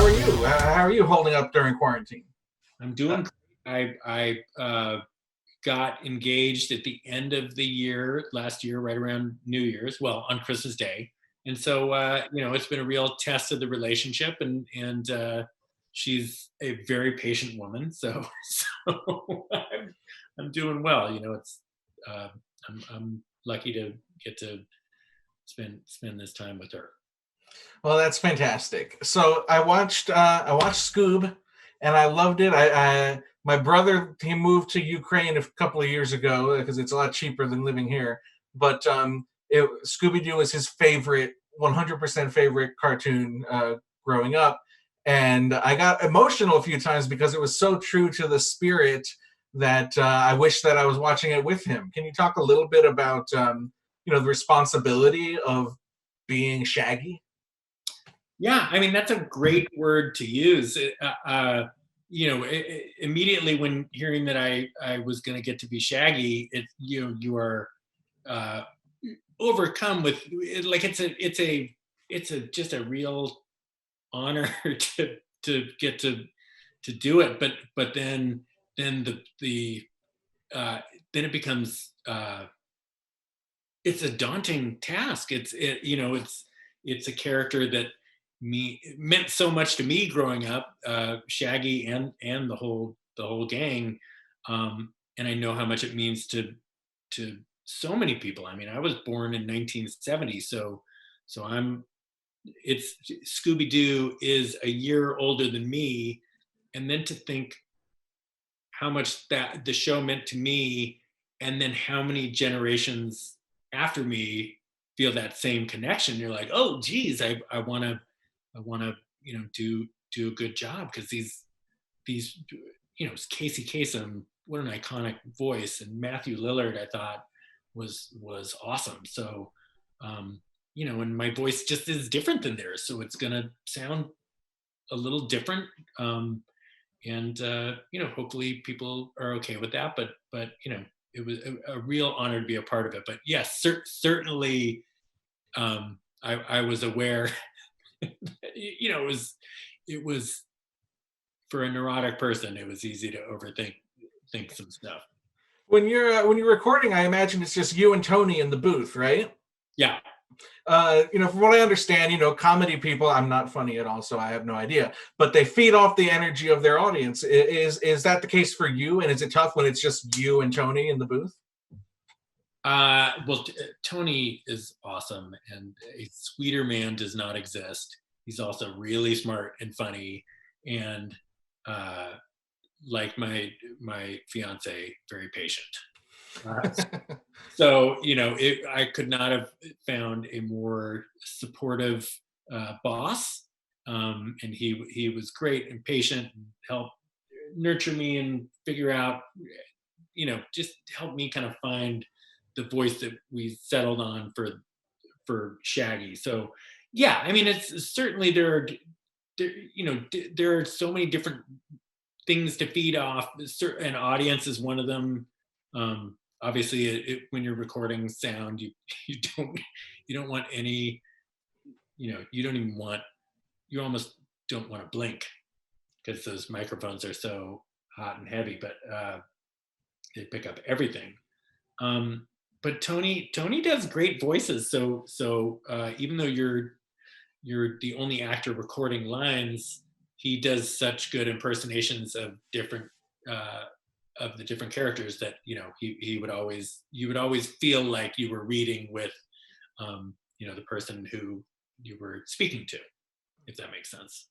how are you? How are you holding up during quarantine? I'm doing great. I got engaged at the end of the year last year, right around New Year's, well, on Christmas Day. And so, it's been a real test of the relationship, and she's a very patient woman. So, so I'm doing well. Uh, I'm lucky to get to spend this time with her. Well, that's fantastic. So I watched Scoob, and I loved it. My brother, he moved to Ukraine a couple of years ago because it's a lot cheaper than living here. But Scooby Doo was his favorite, 100% favorite cartoon growing up, and I got emotional a few times because it was so true to the spirit that I wish that I was watching it with him. Can you talk a little bit about the responsibility of being Shaggy? Yeah, I mean that's a great word to use. Immediately when hearing that I was going to get to be Shaggy, you are uh, overcome with like it's a just a real honor to get to do it. But then the uh, then it becomes it's a daunting task. It's a character that me meant so much to me growing up, Shaggy and the whole gang, and I know how much it means to so many people. I mean, I was born in 1970, so I'm it's Scooby Doo is a year older than me, and then to think how much that the show meant to me, and then how many generations after me feel that same connection. You're like, oh geez, I want to do a good job, because these Casey Kasem, what an iconic voice, and Matthew Lillard I thought was awesome. So and my voice just is different than theirs, so it's gonna sound a little different. And hopefully people are okay with that. But it was a real honor to be a part of it. But yes, certainly, I was aware. It was for a neurotic person, it was easy to overthink think some stuff. When you're recording, I imagine it's just you and Tony in the booth, right? Yeah. From what I understand, comedy people, I'm not funny at all, so I have no idea. But they feed off the energy of their audience. Is that the case for you? And is it tough when it's just you and Tony in the booth? Well, Tony is awesome, and a sweeter man does not exist. He's also really smart and funny, and uh, like my fiance, very patient. Uh, so I could not have found a more supportive boss, and he was great and patient and helped nurture me and figure out, just help me kind of find the voice that we settled on for Shaggy. So yeah, I mean, it's certainly there are so many different things to feed off. An audience is one of them. Obviously, when you're recording sound, you don't you don't want any, you don't even want, you almost don't want to blink, because those microphones are so hot and heavy, but they pick up everything. But Tony does great voices. So even though you're the only actor recording lines, he does such good impersonations uh, of the different characters that he would always you would always feel like you were reading with the person who you were speaking to, if that makes sense.